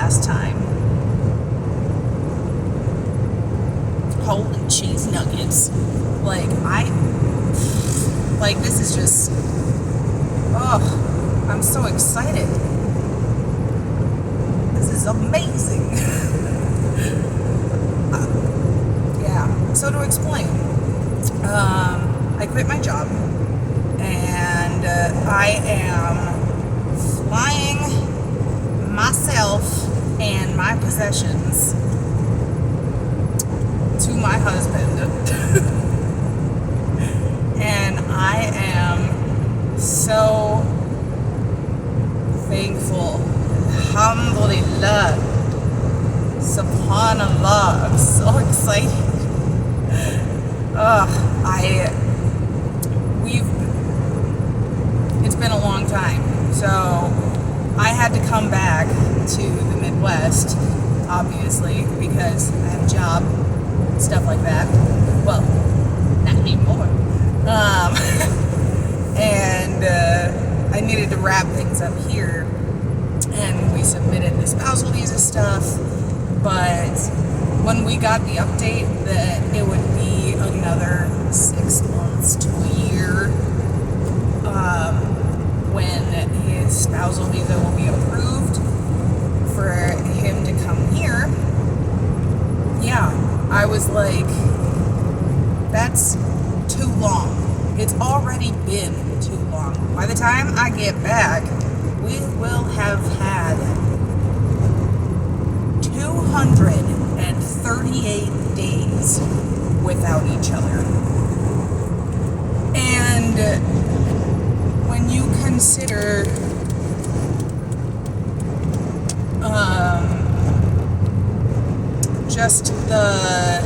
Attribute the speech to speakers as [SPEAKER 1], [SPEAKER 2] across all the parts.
[SPEAKER 1] last time. Holy cheese nuggets. This is just, I'm so excited. This is amazing. Yeah, so to explain, I quit my job and I am flying myself and my possessions to my husband. And I am so thankful. Alhamdulillah. Subhanallah. I'm so excited. It's been a long time. So I had to come back to the Midwest, obviously, because I have a job, stuff like that. Well, not anymore. And I needed to wrap things up here, and we submitted the spousal visa stuff, but when we got the update that it would be another 6 months to a year when his spousal visa will be approved for him to come here, yeah, I was like, that's too long. It's already been too long. By the time I get back, we will have had 238 days without each other. And when you consider just the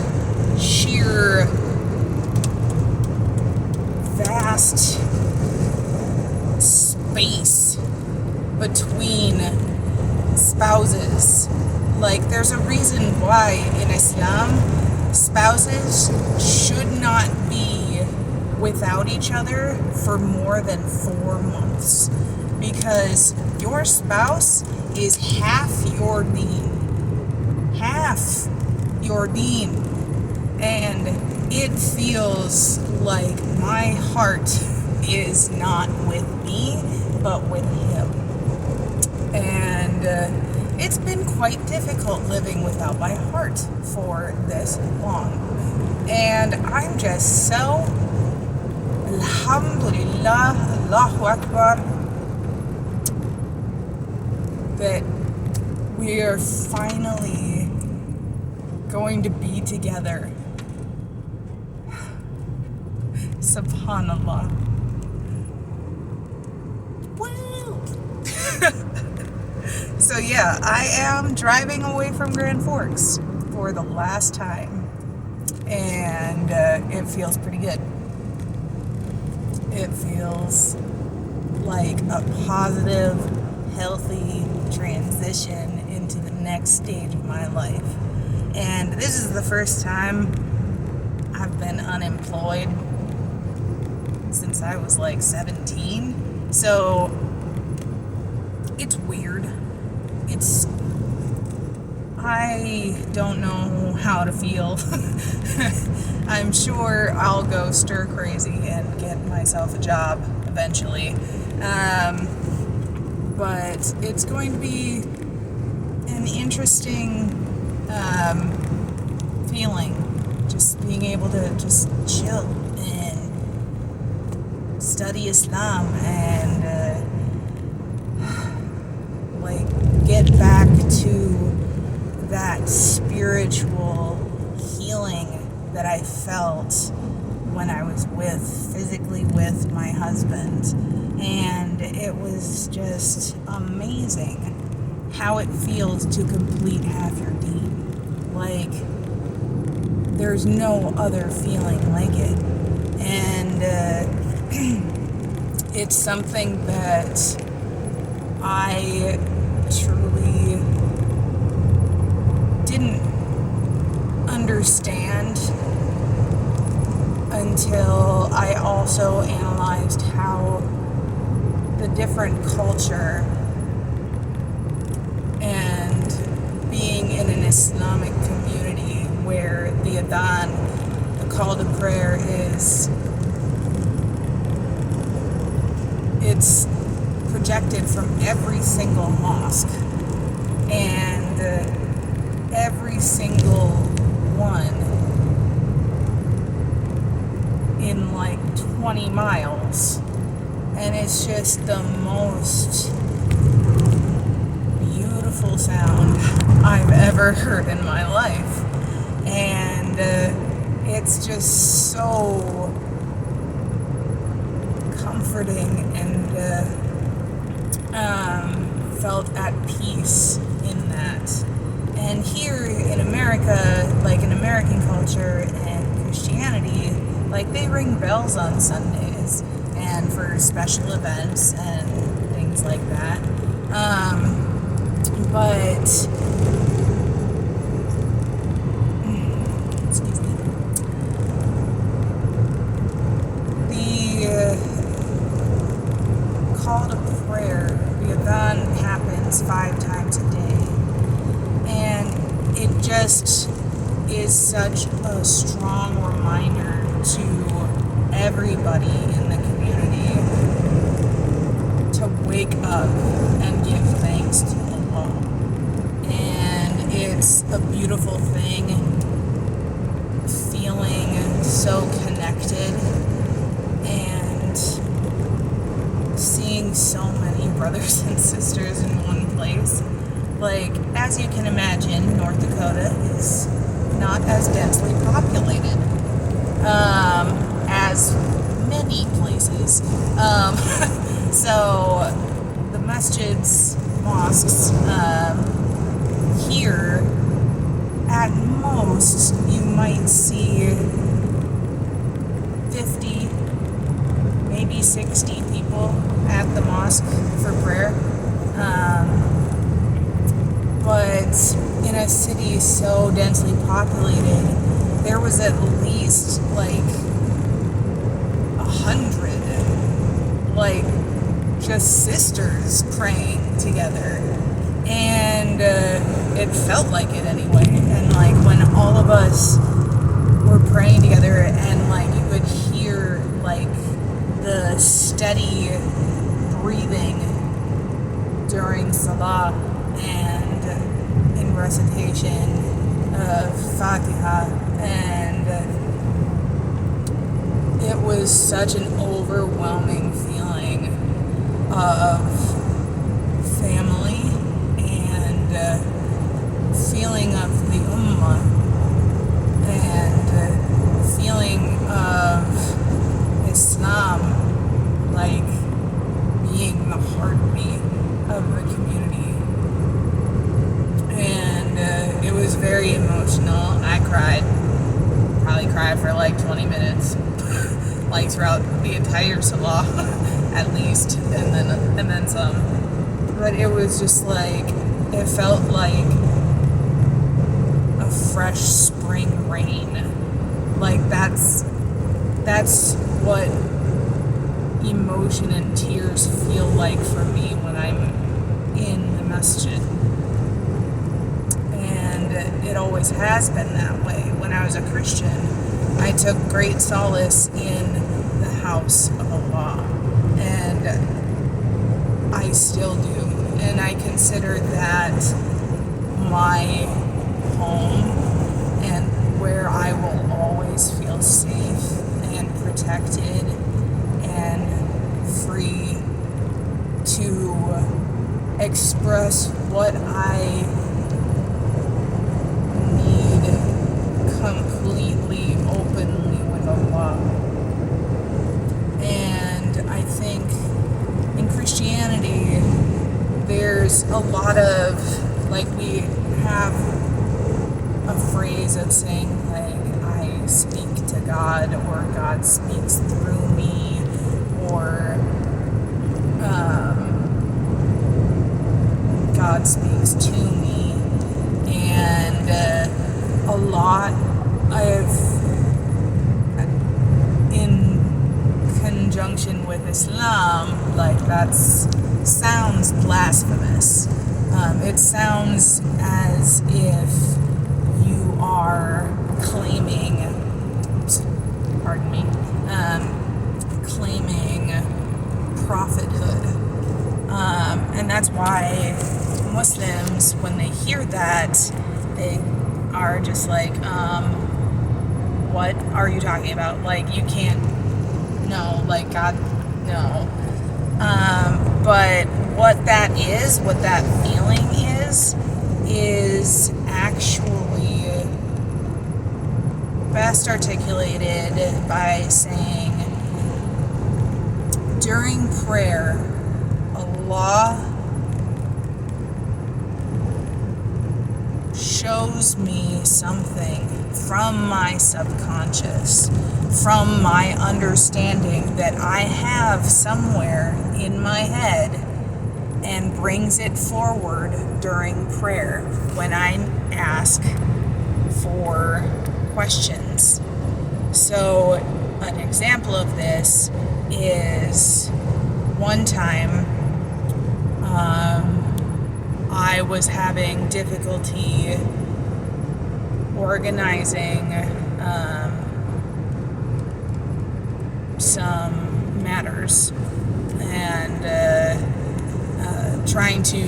[SPEAKER 1] sheer vast space between spouses. There's a reason why in Islam spouses should not be without each other for more than 4 months, because your spouse is half your deen. Half your deen. And it feels like my heart is not with me, but with him. And it's been quite difficult living without my heart for this long. And I'm just so, alhamdulillah, Allahu Akbar, that we are finally going to be together. Subhanallah. Woo! So yeah, I am driving away from Grand Forks for the last time, and it feels pretty good. It feels like a positive, healthy transition into the next stage of my life. And this is the first time I've been unemployed since I was 17. So it's weird. I don't know how to feel. I'm sure I'll go stir crazy and get myself a job eventually. But it's going to be an interesting feeling, just being able to just chill and study Islam and get back to that spiritual healing that I felt when I was physically with my husband. And it was just amazing how it feels to complete half your deen. There's no other feeling like it. And it's something that I truly didn't understand until I also analyzed how the different culture and single mosque, and every single one in like 20 miles, and it's just the most beautiful sound I've ever heard in my life. And it's just so comforting, and felt at peace in that. And here in America, like in American culture and Christianity, like they ring bells on Sundays and for special events and things like that. But excuse me. The call to prayer, the adhan, happens 5 times a day, and it just is such a strong reminder to everybody in the community to wake up and give thanks to Allah. And it's a beautiful thing, feeling so connected and seeing so many brothers and sisters in one place. Like, as you can imagine, North Dakota is not as densely populated as many places. So the masjids, mosques, here, at most, you might see 50, maybe 60 people at the mosque for prayer. But in a city so densely populated, there was at least like 100, like just sisters praying together. And it felt like it anyway. And like when all of us were praying together, and like you could hear like the steady breathing during salah and in recitation of Fatiha, and it was such an overwhelming feeling of family and feeling of the ummah and feeling of Islam, like being the heartbeat of the community. And it was very emotional. I cried. Probably cried for like 20 minutes. Like throughout the entire salah, at least, and then some. But it was just like, it felt like a fresh spring rain. Like that's what emotion and tears feel like for me when I'm in the masjid. And it always has been that way. When I was a Christian, I took great solace in the house of Allah, and I still do. And I consider that my home and where I will always feel safe and protected and free to express what I need completely openly with Allah. And I think in Christianity there's a lot of, like, we have a phrase of saying, like, I speak to God, or God speaks through me, or God speaks to me. And a lot in conjunction with Islam, like, that's sounds blasphemous. It sounds as if you are claiming, claiming prophethood. And that's why Muslims, when they hear that, they are just like, what are you talking about? Like, you can't, no, like, God, no. But what that feeling is actually best articulated by saying, during prayer, Allah shows me something from my subconscious, from my understanding that I have somewhere in my head, and brings it forward during prayer when I ask for questions. So an example of this is one time I was having difficulty organizing some matters and trying to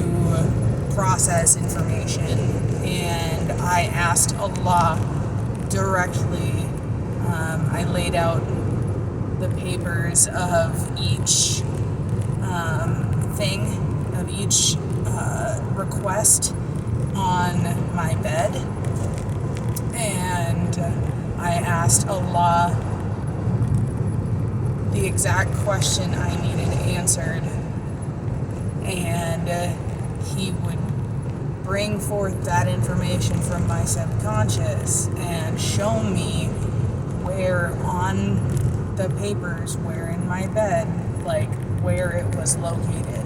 [SPEAKER 1] process information, and I asked Allah directly. I laid out the papers of each each request on my bed, and I asked Allah the exact question I needed answered, and He would bring forth that information from my subconscious and show me where on the papers, where in my bed, like where it was located.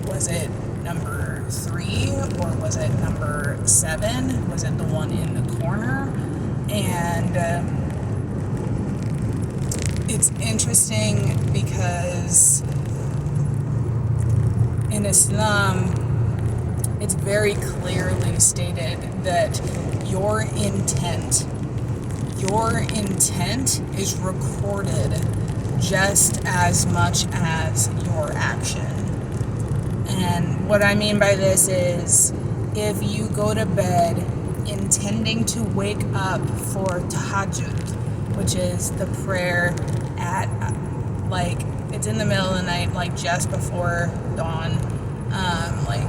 [SPEAKER 1] Was it number 3 or was it number 7? Was it the one in the corner? And it's interesting because in Islam, it's very clearly stated that your intent is recorded just as much as your action. And what I mean by this is, if you go to bed intending to wake up for tahajjud, which is the prayer at, like, it's in the middle of the night, like just before dawn,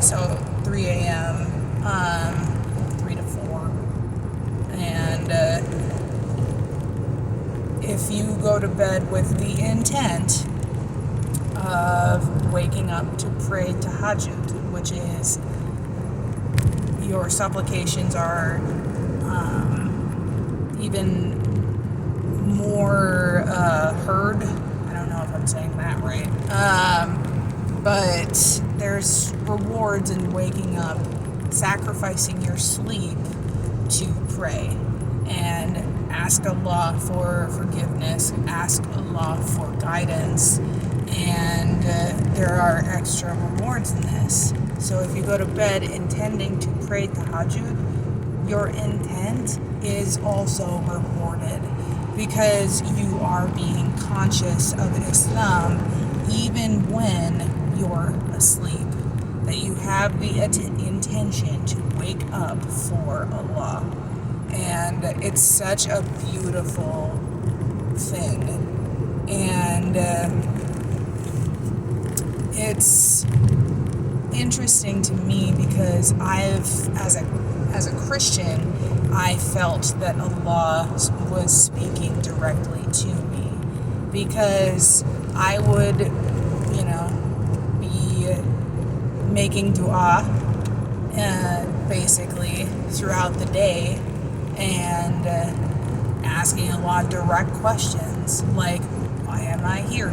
[SPEAKER 1] so 3 a.m., 3 to 4, and if you go to bed with the intent of waking up to pray tahajjud, which is your supplications are even more heard. I don't know if I'm saying that right. But there's rewards in waking up, sacrificing your sleep to pray, and ask Allah for forgiveness, ask Allah for guidance, and there are extra rewards in this. So if you go to bed intending to pray tahajjud, your intent is also rewarded because you are being conscious of Islam even when you're asleep, that you have the intention to wake up for Allah. And it's such a beautiful thing. And it's interesting to me because as a Christian, I felt that Allah was speaking directly to me, because I would, be making dua, basically throughout the day, and asking Allah direct questions like, why am I here?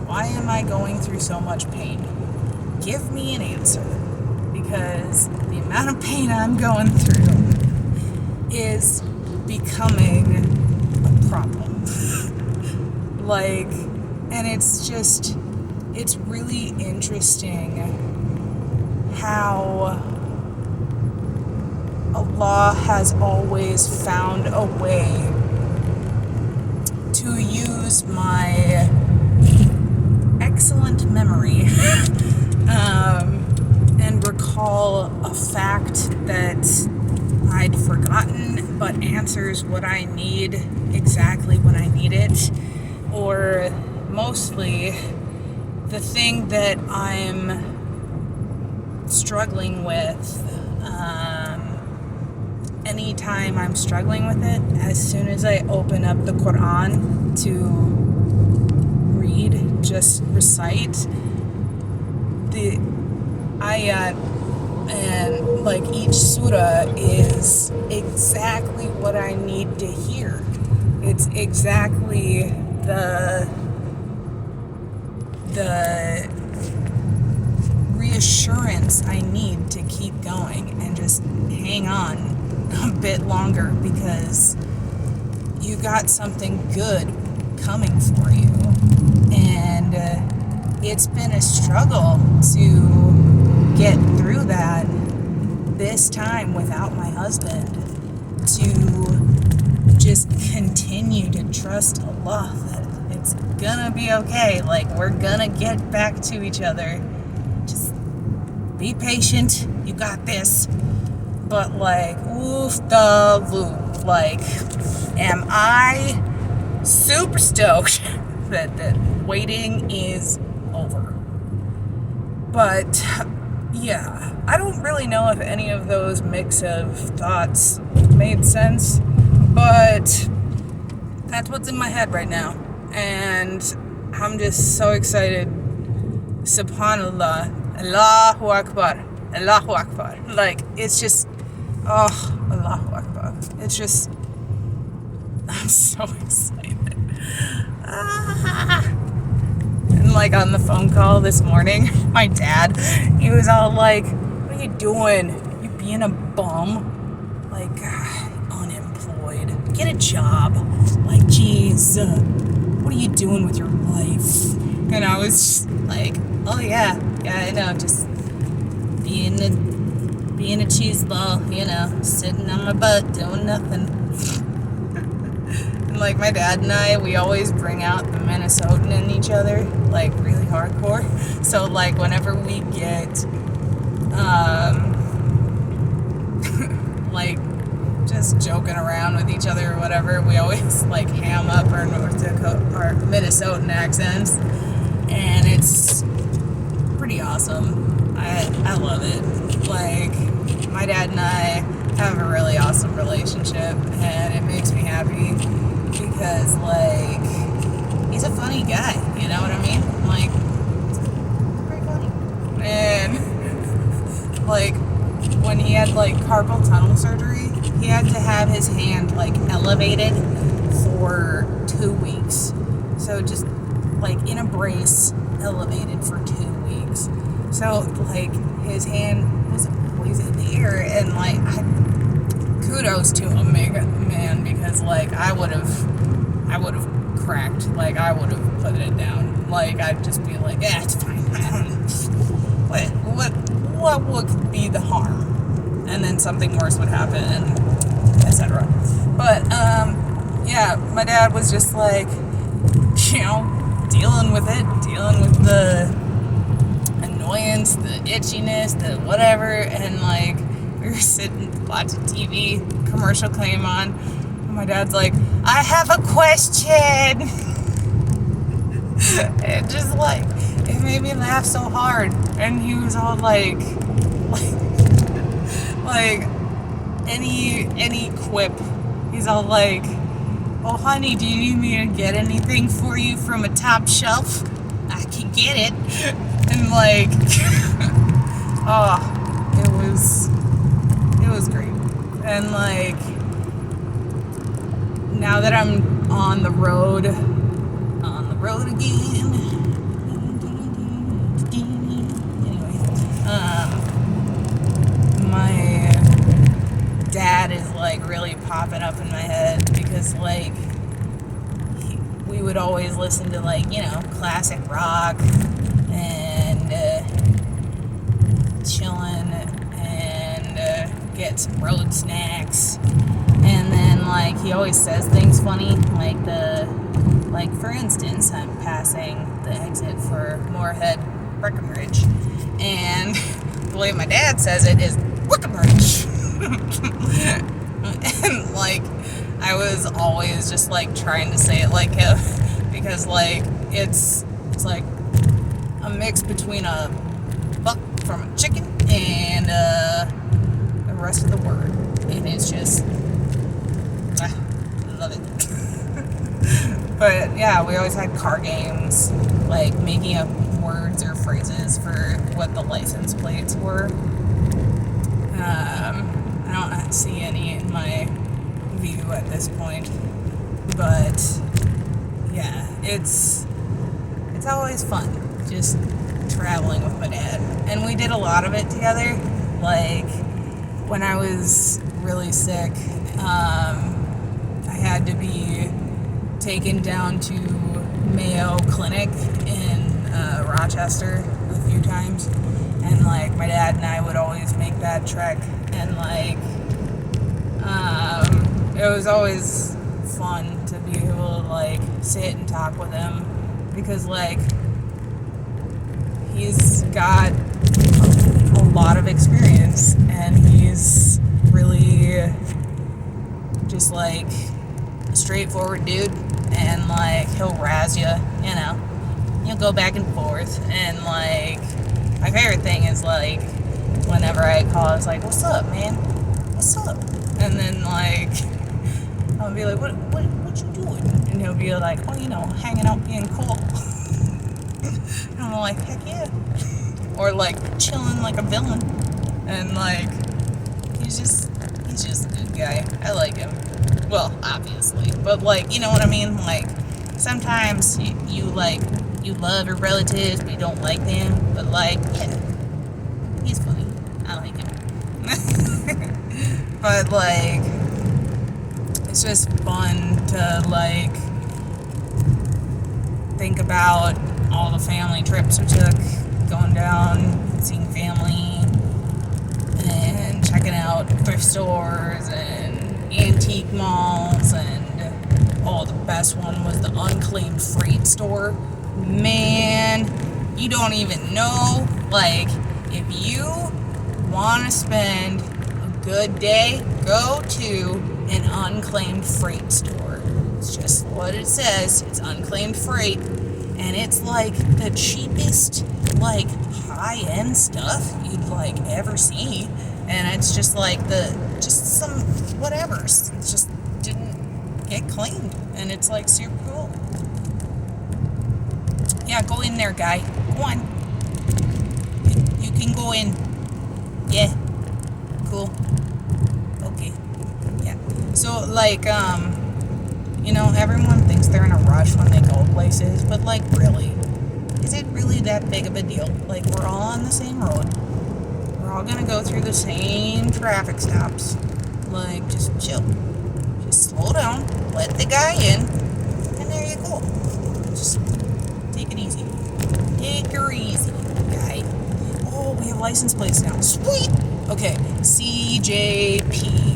[SPEAKER 1] Why am I going through so much pain? Give me an answer, because the amount of pain I'm going through is becoming a problem. And it's really interesting how Allah has always found a way to use my excellent memory and recall a fact that I'd forgotten but answers what I need exactly when I need it, or mostly the thing that I'm struggling with. Anytime I'm struggling with it, as soon as I open up the Quran to read, just recite the ayat, and like each surah is exactly what I need to hear. It's exactly the reassurance I need to keep going and just hang on a bit longer, because you got something good coming for you. And it's been a struggle to get through that this time without my husband, to just continue to trust Allah that it's gonna be okay. Like, we're gonna get back to each other. Just be patient. You got this. But like, oof the loop. Like, am I super stoked that waiting is over? But yeah, I don't really know if any of those mix of thoughts made sense, but that's what's in my head right now. And I'm just so excited. Subhanallah, Allahu Akbar, Allahu Akbar. Like, it's just, oh, Allahu Akbar. It's just, I'm so excited. And like on the phone call this morning, my dad, he was all like, what are you doing? You being a bum? Like, unemployed. Get a job. Like, geez, what are you doing with your life? And I was just like, oh yeah, I know, just being a cheese ball, you know, sitting on my butt doing nothing. And like my dad and I, we always bring out the Minnesotan in each other, like really hardcore. So like whenever we get like just joking around with each other or whatever, we always like ham up our Minnesotan accents, and it's pretty awesome. I love it. Like, my dad and I have a really awesome relationship, and it makes me happy because, like, he's a funny guy, you know what I mean? Like, pretty funny. And, like, when he had, like, carpal tunnel surgery, he had to have his hand, like, elevated for 2 weeks. So just, like, in a brace, elevated for 2 weeks. So, like, his hand was always in the air, and, like, kudos to him, man, because, like, I would have cracked. Like, I would have put it down. Like, I'd just be like, yeah, it's fine. What would be the harm? And then something worse would happen, etc. But, yeah, my dad was just like, you know, dealing with the annoyance, the itchiness, the whatever, and like we were sitting watching TV, commercial came on, and my dad's like, I have a question. It just like, it made me laugh so hard, and he was all like any quip, he's all like, oh honey, do you need me to get anything for you from a top shelf? I can get it. And like, oh, it was great. And like, now that I'm on the road again. Anyway, my dad is like really popping up in my head because like we would always listen to like, you know, classic rock and chilling and get some road snacks, and then like he always says things funny, like for instance, I'm passing the exit for Moorhead Breckenridge, And the way my dad says it is Wickenbush. And like, I was always just like trying to say it like him, because like it's like a mix between a buck from a chicken and the rest of the word, and it's just I love it. But yeah, we always had car games, like making up words or phrases for what the license plates were. I don't see any in my view at this point, but yeah, it's always fun just traveling with my dad, and we did a lot of it together. Like when I was really sick, I had to be taken down to Mayo Clinic in Rochester a few times, and like my dad and I would always make that trek, and like it was always fun to be able to like sit and talk with him, because like he's got a lot of experience, and he's really just like a straightforward dude, and like he'll razz you, you know, you'll go back and forth, and like my favorite thing is like whenever I call, I was like, what's up, man, what's up? And then like I'll be like, what you doing? And he'll be like, oh, you know, hanging out being cool. And I'm like, heck yeah. Or like chilling like a villain. And like he's just a good guy. I like him. Well, obviously, but like, you know what I mean? Like sometimes you like, you love your relatives but you don't like them, but like, yeah, he's funny. I like him. But like it's just fun to like think about all the family trips we took, going down, seeing family, and checking out thrift stores and antique malls, and oh, the best one was the Unclaimed Freight store. Man, you don't even know. Like, if you want to spend a good day, go to an Unclaimed Freight store. It's just what it says. It's Unclaimed Freight, and it's like the cheapest, like high-end stuff you'd like ever see. And it's just like just some whatevers. It just didn't get cleaned, and it's like super cool. Yeah, go in there, guy. Go on. You can go in. Yeah. Cool. Okay. Yeah. So like, you know, everyone thinks they're in a rush when they go places, but like, really, is it really that big of a deal? Like, we're all on the same road. We're all gonna go through the same traffic stops. Like, just chill. Just slow down, let the guy in, and there you go. Just take it easy. Take her easy, guy. Oh, we have license plates now. Sweet! Okay, CJP.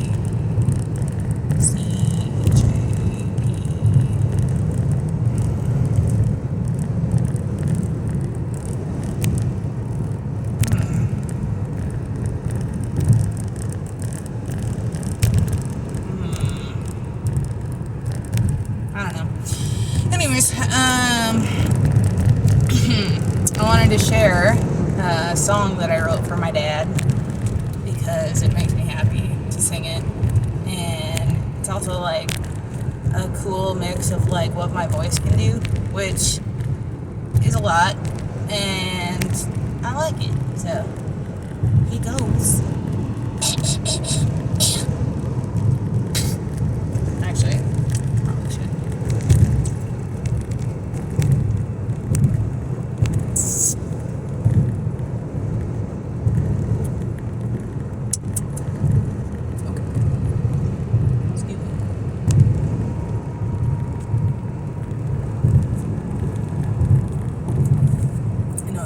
[SPEAKER 1] I wanted to share a song that I wrote for my dad because it makes me happy to sing it, and it's also like a cool mix of like what my voice can do, which is a lot, and I like it. So here goes. Actually, probably should.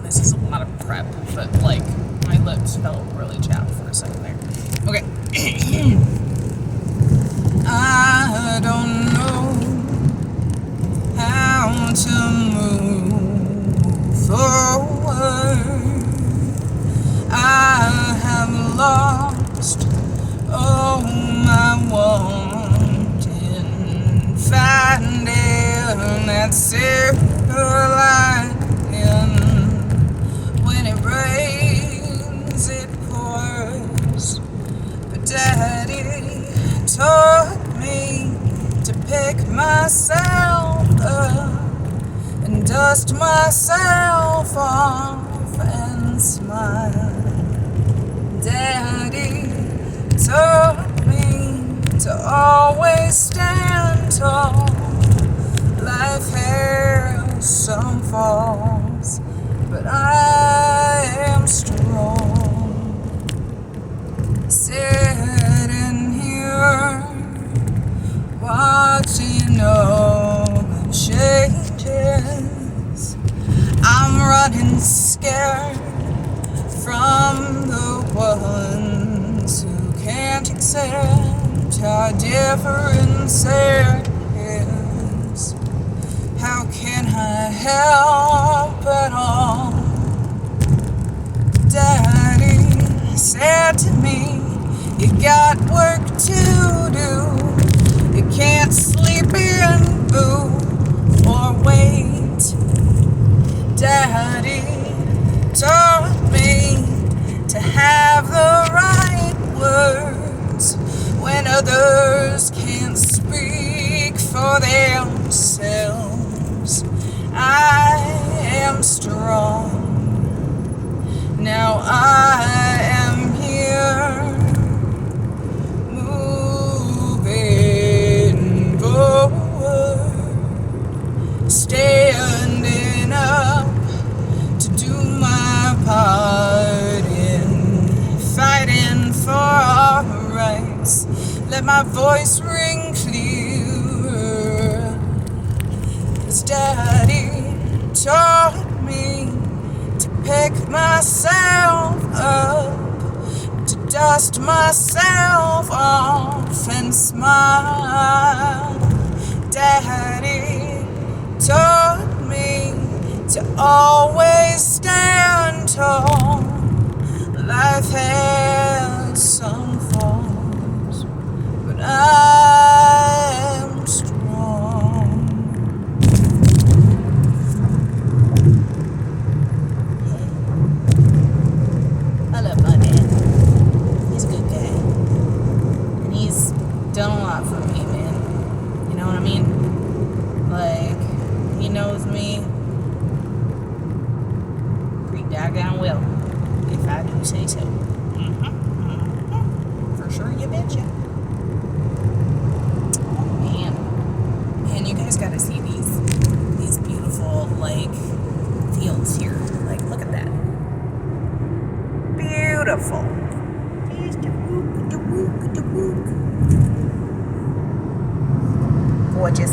[SPEAKER 1] This is a lot of prep, but like my lips felt really chapped for a second there. Okay. I don't know how to move forward I have lost all my wanting, finding that silver lining. When it rains, it pours. But Daddy taught me to pick myself up and dust myself off and smile. Daddy taught me to always stand tall. Life has some falls, but I am strong. Sitting here, watching all the changes. I'm running scared from the ones who can't accept our difference is. How can I help at all? Daddy said to me, you got work to do. You can't sleep in, boo, or wait. Daddy taught me to have the right words when others can't speak for themselves. I am strong. Now I am here, moving forward, standing up to do my part in fighting for our rights. Let my voice ring clear, 'cause Daddy taught me to pick myself up, to dust myself off and smile. Daddy taught me to always stand tall. Life has some falls, but I am strong. I love my dad. He's a good guy. And he's done a lot for me, man. You know what I mean? Like, he knows me pretty doggone well, if I do say so. For sure, you betcha. Man, you guys gotta see these beautiful, like, fields here. Like, look at that. Beautiful. Gorgeous.